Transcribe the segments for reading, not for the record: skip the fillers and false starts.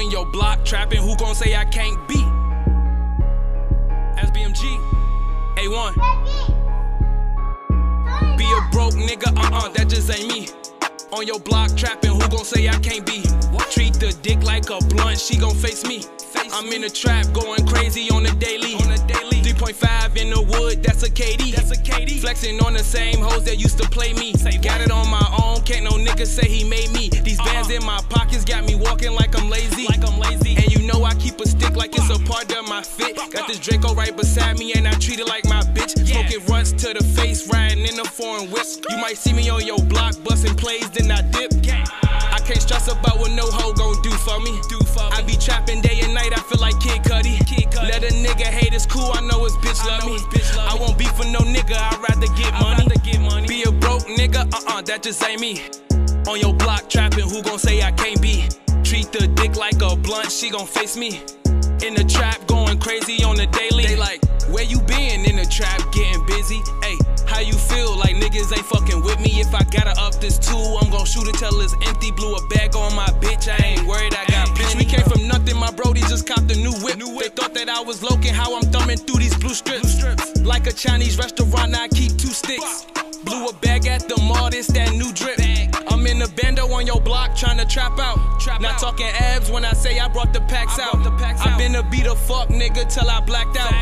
in your block trapping, who gon' say I can't be? SBMG, A1. Be a broke nigga, that just ain't me. On your block trapping, who gon' say I can't be? Treat the dick like a blunt, she gon' face me. I'm in the trap, going crazy on the daily. 3.5 in the wood, that's a KD. Flexing on the same hoes that used to play me. Got it on my own, can't no nigga say he made me. These bands in my pockets got me walking like I'm lazy. And you know I keep a stick like it's a part of my fit. Got this Draco right beside me and I treat it like my bitch. Smoking runs to the face, riding in a foreign whip. You might see me on your block, busting plays, then I dip. I can't stress about what no hoe gon' do for me. I be trapping day and night, I feel like Kid Cudi. Let a nigga hate, it's cool, I know his bitch love me. I won't beef for no nigga, I'd rather get money. Be a broke nigga, that just ain't me. On your block trapping, who gon' say I can't be? Treat the dick like a blunt, she gon' face me. In the trap, going crazy on the daily. They like, where you been? In the trap, getting busy. Ayy, how you feel? Like niggas ain't fucking with me. If I gotta up this tool, I'm gon' shoot it till it's empty. Blew a bag on my bitch, I ain't worried, I got bitch. We came from nothing, my brody just copped a new whip. They thought that I was loking, how I'm thumbing through these blue strips. Like a Chinese restaurant, I keep 2 sticks. Blew a bag at the mall, this that new drip. I'm in the bando on your block, tryna trap out. Not talking abs when I say I brought the packs out. I been a beat a fuck nigga till I blacked out.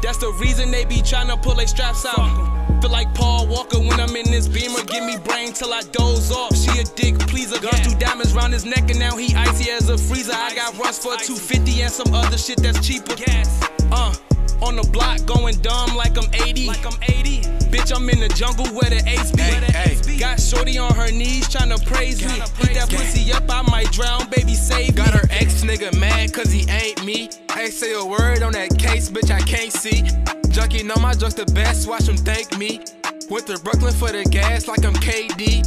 That's the reason they be tryna pull they straps out. Feel like Paul Walker when I'm in this beamer. Give me brain till I doze off. She a dick pleaser. Guns 2 diamonds round his neck and now he icy as a freezer. I got runs for 250 and some other shit that's cheaper. On the block going dumb like I'm 80. Bitch, I'm in the jungle where the ace be. Got shorty on her knees tryna praise me. Eat that pussy up, I might drown, baby save me. Got her ex nigga mad cause he ain't me. Ain't say a word on that case, bitch, I can't see. Junkie know my drugs the best, watch him thank me. Went to Brooklyn for the gas like I'm KD.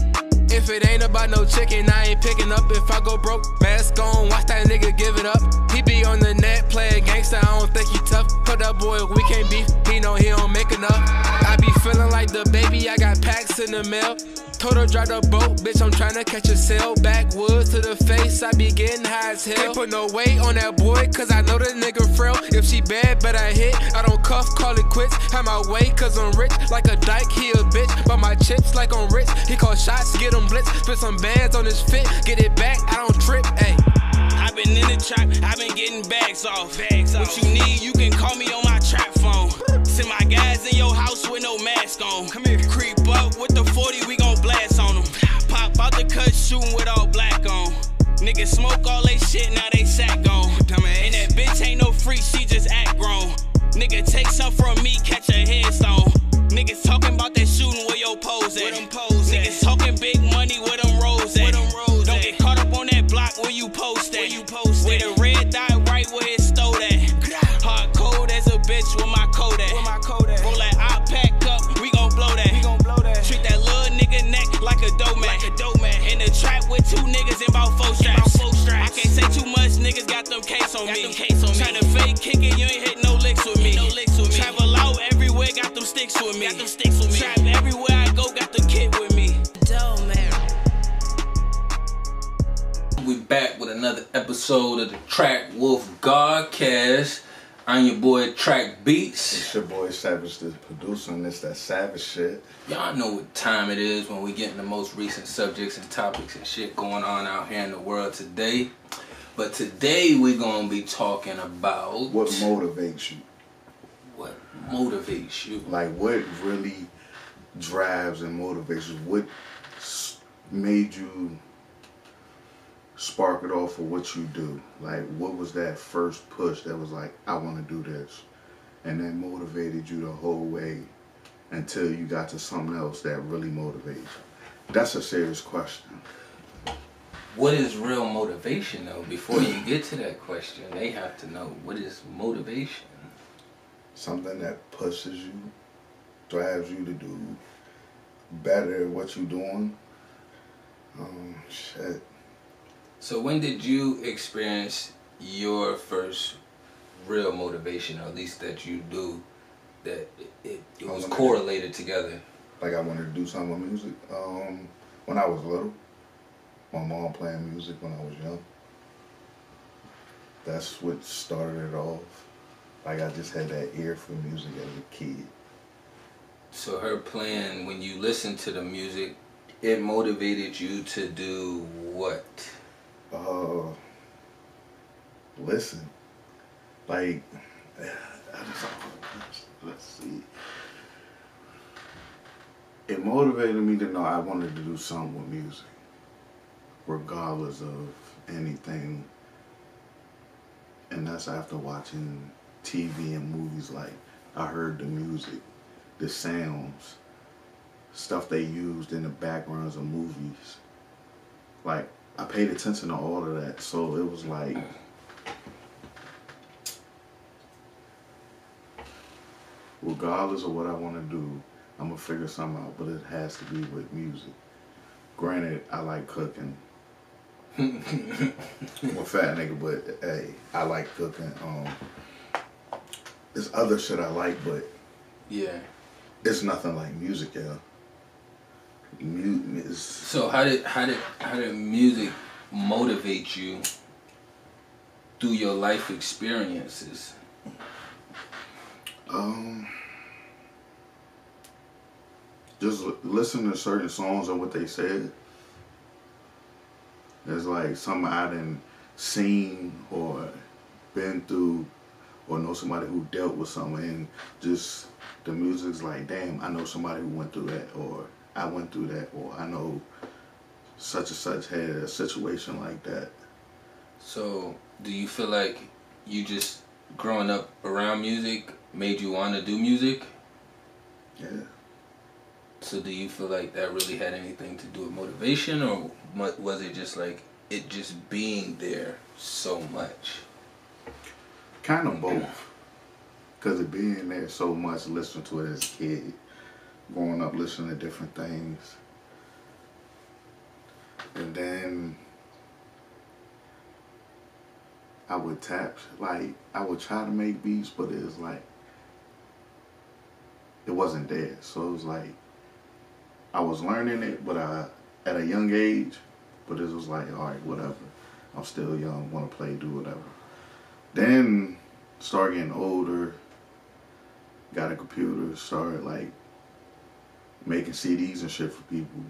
If it ain't about no chicken, I ain't picking up. If I go broke, mask on, watch that nigga give it up. He be on the net, playing gangsta, I don't think he tough. Put up boy, we can't beef, he know he don't make enough. I be feeling like the baby, I got packs in the mail. Told her drive the boat, bitch, I'm tryna catch a sail. Backwoods to the face, I be getting high as hell. Can't put no weight on that boy, cause I know the nigga frail. If she bad, but I hit, I don't cuff, call it quits. Have my way, cause I'm rich, like a dyke, he a bitch. But my chips like I'm rich, he call shots, get him blitz. Put some bands on his fit, get it back, I don't trip, ayy. I been in the trap, I been getting bags off. What you need, you can call me on my trap phone. Send my guys in your house with no mask on. Come here, creep up with the 40, we gon' blast on them. Pop out the cut, shooting with all black on. Niggas smoke all they shit, now they sack gone. And that bitch ain't no freak, she just act grown. Nigga take some from me, catch a headstone. Niggas talking about that shooting where your pose at. Niggas talking big money where them rolls at. Don't get caught up on that block where you post at. Where the red dot right where it stole at. Hard cold as a bitch with my code at. Roll that I pack up, we gon' blow that. Treat that little nigga neck like a dough man. In the trap with 2 niggas and about 4 straps. I can't say too much, niggas got them case on me. Tryna fake kick it, you ain't hit no licks with me. Travel out everywhere, got them sticks with me. Trap everywhere I go, got the kid with me. We back with another episode of the TrakWolf GodCast. I'm your boy Trak Beats. It's your boy Savage, the producer, and it's that savage shit. Y'all know what time it is when we get in the most recent subjects and topics and shit going on out here in the world today. But today we're gonna be talking about what motivates you. What motivates you? Like what really drives and motivates you? What made you spark it off for what you do? Like what was that first push that was like, I want to do this, and that motivated you the whole way until you got to something else that really motivates you? That's a serious question. What is real motivation though? Before you get to that question, they have to know what is motivation. Something that pushes you, drives you to do better at what you're doing. Shit. So when did you experience your first real motivation, or at least that you do, that it was correlated together? Like I wanted to do something with music. When I was little, my mom playing music when I was young. that's what started it off. Like, I just had that ear for music as a kid. So her plan, when you listen to the music, it motivated you to do what? Listen. Like, let's see. It motivated me to know I wanted to do something with music, regardless of anything. And that's after watching TV and movies. Like, I heard the music, the sounds, stuff they used in the backgrounds of movies. Like, I paid attention to all of that. So it was like, regardless of what I want to do, I'm going to figure something out, but it has to be with music. Granted, I like cooking. I'm a fat nigga, but hey, I like cooking. There's other shit I like, but yeah, it's nothing like music, yeah. So how did music motivate you through your life experiences? Just listen to certain songs and what they said. It's like something I done seen or been through, or know somebody who dealt with something, and just the music's like, damn, I know somebody who went through that, or I went through that, or I know such and such had a situation like that. So do you feel like you just growing up around music made you want to do music? Yeah. So do you feel like that really had anything to do with motivation, or was it just like it just being there so much? Kind of both. Because it being there so much, listening to it as a kid, growing up listening to different things. And then I would tap, like, I would try to make beats, but it was like, it wasn't there. So it was like, I was learning it, but at a young age, but it was like, all right, whatever. I'm still young, want to play, do whatever. Then started getting older, got a computer, started like making CDs and shit for people.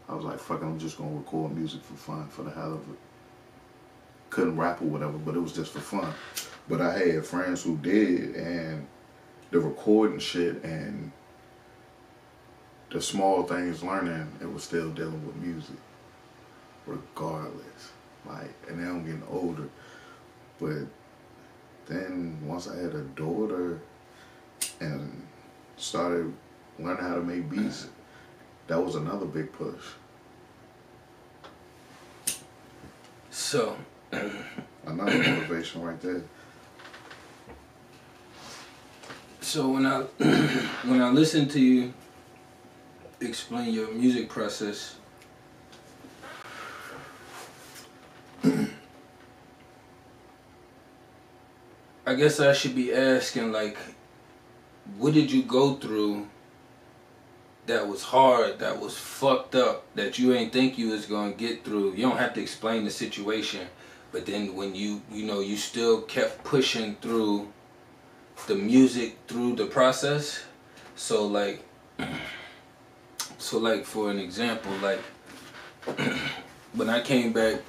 I was like, fuck it, I'm just gonna record music for fun, for the hell of it. Couldn't rap or whatever, but it was just for fun. But I had friends who did, and the recording shit and the small things learning, it was still dealing with music, regardless. Like, and now I'm getting older. But then once I had a daughter and started learning how to make beats, that was another big push. So another motivation right there. So when I listen to you explain your music process, I guess I should be asking, like, what did you go through that was hard, that was fucked up, that you ain't think you was gonna get through? You don't have to explain the situation, but then when you still kept pushing through the music, through the process. So like for an example, like when I came back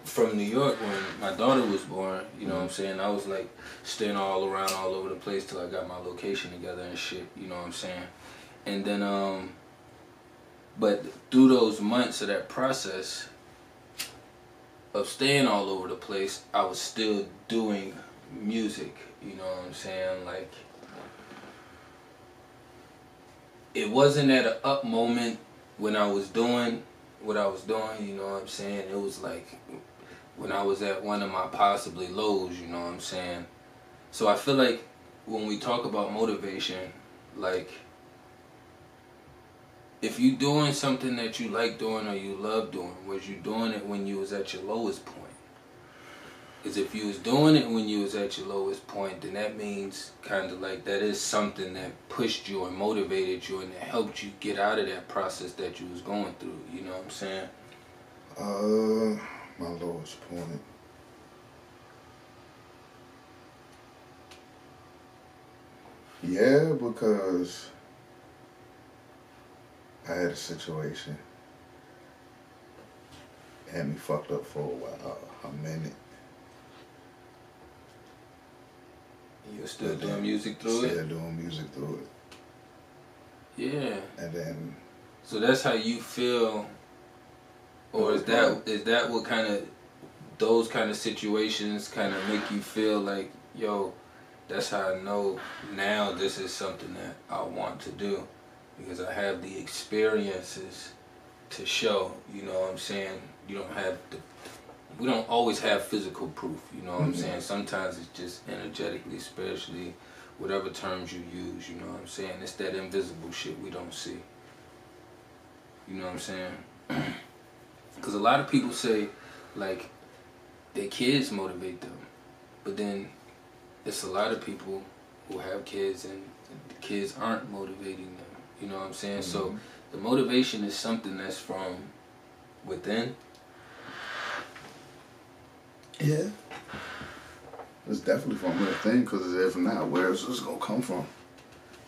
from New York when my daughter was born, you know what I'm saying, I was like staying all over the place till I got my location together and shit, you know what I'm saying? And then but through those months of that process of staying all over the place, I was still doing music, you know what I'm saying? Like, it wasn't at an up moment when I was doing what I was doing, you know what I'm saying? It was like when I was at one of my possibly lows, you know what I'm saying? So I feel like when we talk about motivation, like, if you doing something that you like doing or you love doing, was you doing it when you was at your lowest point? Because if you was doing it when you was at your lowest point, then that means kind of like that is something that pushed you and motivated you and that helped you get out of that process that you was going through, you know what I'm saying? My lowest point. Yeah, because I had a situation. It had me fucked up for a while, a minute. You're still doing music through it? Still doing music through it. Yeah. And then... So that's how you feel, or is that what kind of, those kind of situations kind of make you feel like, yo, that's how I know now this is something that I want to do, because I have the experiences to show, you know what I'm saying? You don't have we don't always have physical proof, you know what I'm saying? Sometimes it's just energetically, spiritually, whatever terms you use, you know what I'm saying? It's that invisible shit we don't see. You know what I'm saying? Because a lot of people say, like, their kids motivate them. But then it's a lot of people who have kids and the kids aren't motivating them. You know what I'm saying? So the motivation is something that's from within. Yeah. It's definitely from within, because if not, where is this going to come from?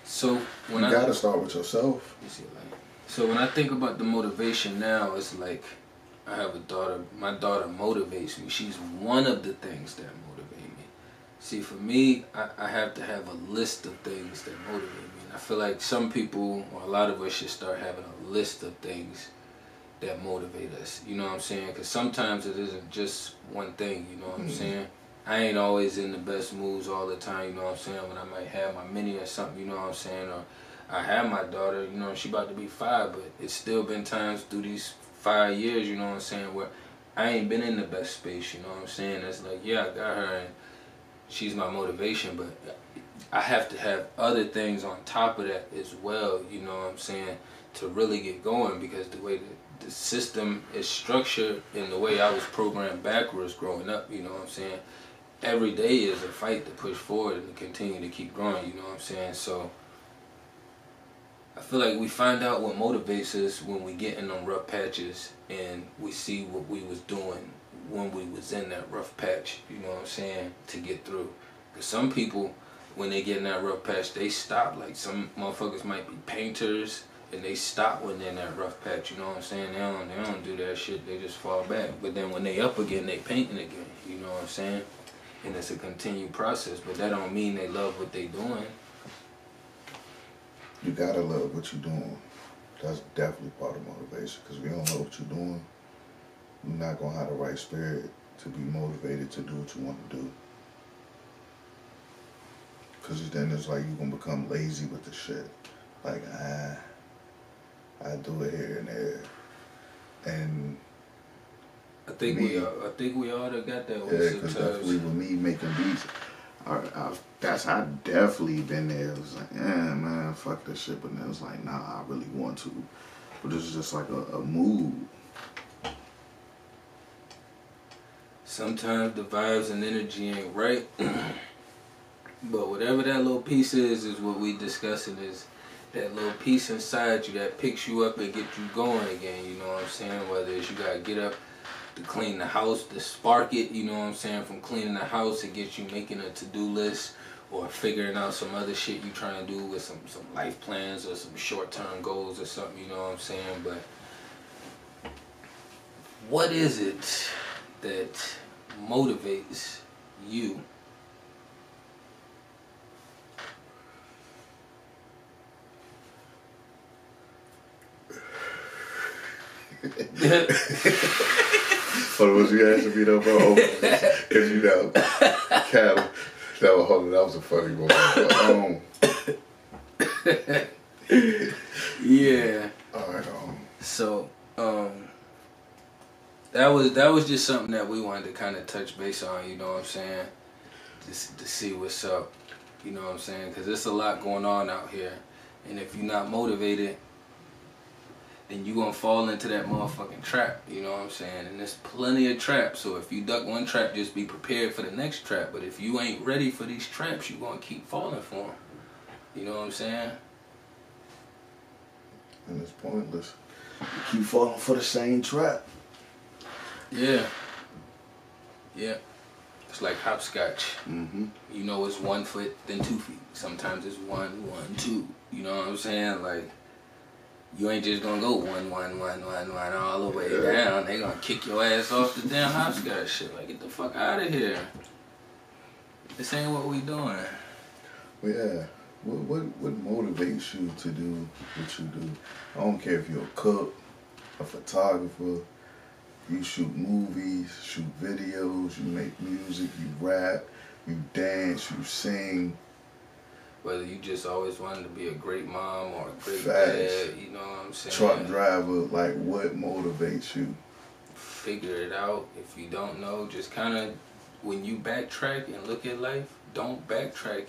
So when you got to start with yourself. So when I think about the motivation now, it's like I have a daughter. My daughter motivates me. She's one of the things that motivate me. See, for me, I have to have a list of things that motivate me. And I feel like some people, or a lot of us, should start having a list of things that motivate us. You know what I'm saying? Because sometimes it isn't just one thing. You know what I'm saying? I ain't always in the best moods all the time. You know what I'm saying? When I might have my mini or something. You know what I'm saying? Or I have my daughter, you know, she about to be 5, but it's still been times through these 5 years, you know what I'm saying, where I ain't been in the best space, you know what I'm saying. It's like, yeah, I got her and she's my motivation, but I have to have other things on top of that as well, you know what I'm saying, to really get going, because the way the system is structured and the way I was programmed backwards growing up, you know what I'm saying, every day is a fight to push forward and to continue to keep growing, you know what I'm saying. So I feel like we find out what motivates us when we get in them rough patches and we see what we was doing when we was in that rough patch, you know what I'm saying, to get through. Because some people, when they get in that rough patch, they stop. Like some motherfuckers might be painters and they stop when they're in that rough patch, you know what I'm saying. They don't do that shit, they just fall back. But then when they up again, they painting again, you know what I'm saying. And it's a continued process, but that don't mean they love what they doing. You gotta love what you're doing. That's definitely part of motivation. Because if you don't know what you're doing, you're not gonna have the right spirit to be motivated to do what you want to do. Because then it's like you're gonna become lazy with the shit. Like, I do it here and there. And I think we all done got that way. Yeah, because definitely with me making beats, I definitely been there. It was like, yeah, man, fuck this shit. But then it was like, nah, I really want to. But this is just like a mood. Sometimes the vibes and energy ain't right. But whatever that little piece is what we discussing, is that little piece inside you that picks you up and get you going again, you know what I'm saying? Whether it's you gotta get up to clean the house, to spark it, you know what I'm saying, from cleaning the house, it gets you making a to-do list, or figuring out some other shit you trying to do with some life plans or some short-term goals or something, you know what I'm saying. But what is it that motivates you? What was you asking me though, bro? Because you know, Cal, that was a funny one. Yeah. All right. So, that was just something that we wanted to kind of touch base on. You know what I'm saying? Just to see what's up. You know what I'm saying? Because there's a lot going on out here, and if you're not motivated, then you gonna fall into that motherfucking trap, you know what I'm saying? And there's plenty of traps, so if you duck one trap, just be prepared for the next trap. But if you ain't ready for these traps, you gonna keep falling for them. You know what I'm saying? And it's pointless. You keep falling for the same trap. Yeah. Yeah. It's like hopscotch. Mm-hmm. You know, it's 1 foot, then 2 feet. Sometimes it's 1, 1, 2. You know what I'm saying? Like, you ain't just gonna go 1, 1, 1, 1, 1 all the way down. They gonna kick your ass off the damn hopscotch shit. Like, get the fuck out of here. This ain't what we doing. Well, yeah. What motivates you to do what you do? I don't care if you're a cook, a photographer, you shoot movies, shoot videos, you make music, you rap, you dance, you sing. Whether you just always wanted to be a great mom or a great Facts. dad, you know what I'm saying? Truck driver, like what motivates you? Figure it out. If you don't know, just kind of, when you backtrack and look at life, don't backtrack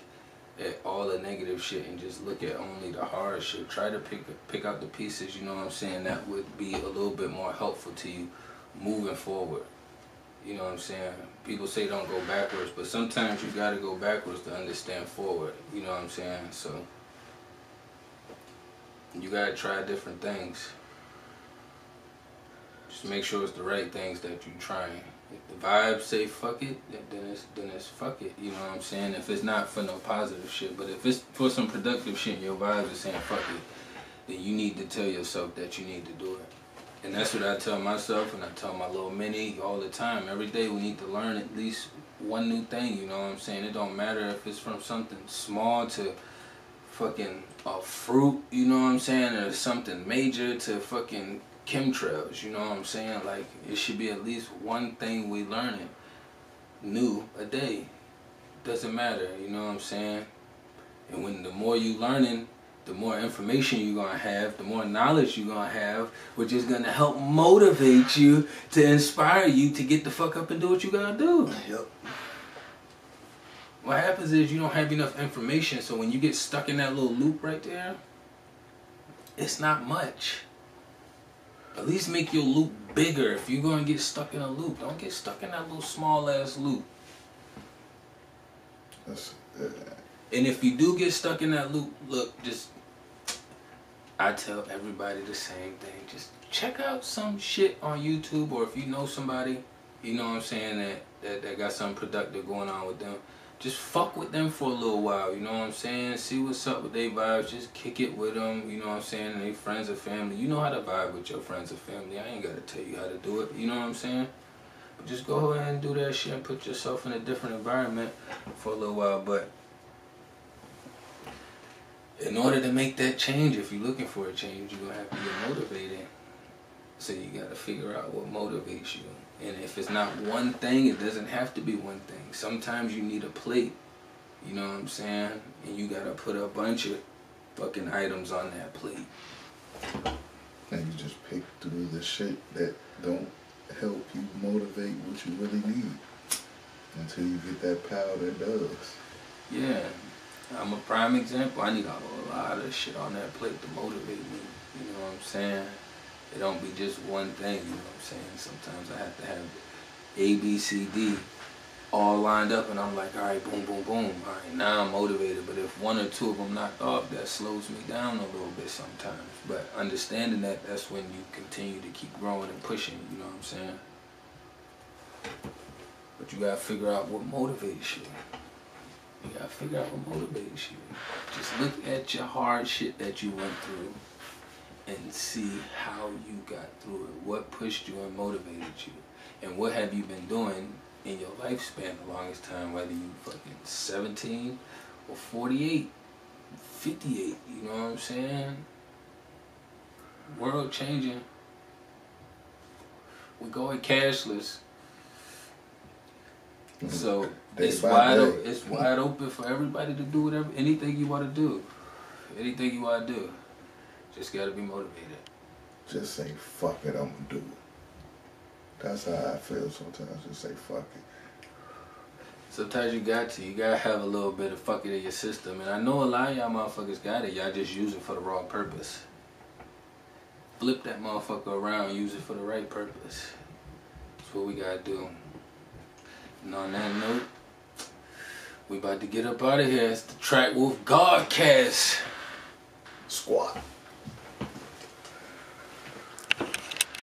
at all the negative shit and just look at only the hard shit. Try to pick out the pieces, you know what I'm saying, that would be a little bit more helpful to you moving forward. You know what I'm saying? People say don't go backwards, but sometimes you gotta go backwards to understand forward. You know what I'm saying? So you gotta try different things. Just make sure it's the right things that you're trying. If the vibes say fuck it, then it's fuck it. You know what I'm saying? If it's not for no positive shit, but if it's for some productive shit and your vibes are saying fuck it, then you need to tell yourself that you need to do it. And that's what I tell myself and I tell my little mini all the time. Every day we need to learn at least one new thing, you know what I'm saying? It don't matter if it's from something small to fucking a fruit, you know what I'm saying? Or something major to fucking chemtrails, you know what I'm saying? Like, it should be at least one thing we learning new a day. Doesn't matter, you know what I'm saying? And when the more you learning, the more information you're going to have, the more knowledge you're going to have, which is going to help motivate you, to inspire you to get the fuck up and do what you got to do. Yep. What happens is you don't have enough information, so when you get stuck in that little loop right there, it's not much. At least make your loop bigger. If you're going to get stuck in a loop, don't get stuck in that little small-ass loop. And if you do get stuck in that loop, look, just, I tell everybody the same thing. Just check out some shit on YouTube, or if you know somebody, you know what I'm saying, that got something productive going on with them, just fuck with them for a little while, you know what I'm saying? See what's up with their vibes, just kick it with them, you know what I'm saying? They friends or family. You know how to vibe with your friends or family. I ain't got to tell you how to do it, you know what I'm saying? But just go ahead and do that shit and put yourself in a different environment for a little while. But in order to make that change, if you're looking for a change, you're going to have to get motivated. So you got to figure out what motivates you. And if it's not one thing, it doesn't have to be one thing. Sometimes you need a plate, you know what I'm saying? And you got to put a bunch of fucking items on that plate. And you just pick through the shit that don't help you motivate what you really need until you get that power that does. Yeah. I'm a prime example. I need a lot of shit on that plate to motivate me. You know what I'm saying? It don't be just one thing, you know what I'm saying? Sometimes I have to have A, B, C, D all lined up, and I'm like, all right, boom, boom, boom. All right, now I'm motivated. But if one or two of them knocked off, that slows me down a little bit sometimes. But understanding that, that's when you continue to keep growing and pushing, you know what I'm saying? But you gotta figure out what motivates you. You gotta figure out what motivates you. Just look at your hard shit that you went through and see how you got through it. What pushed you and motivated you? And what have you been doing in your lifespan the longest time, whether you fucking 17 or 48, 58, you know what I'm saying? World changing. We're going cashless. So it's wide open for everybody to do whatever, anything you want to do. Anything you want to do. Just got to be motivated. Just say, fuck it, I'm going to do it. That's how I feel sometimes. Just say, fuck it. Sometimes you got to. You got to have a little bit of fuck it in your system. And I know a lot of y'all motherfuckers got it. Y'all just use it for the wrong purpose. Flip that motherfucker around and use it for the right purpose. That's what we got to do. And on that note, we about to get up out of here. It's the TrakWolf GodCast. Squat.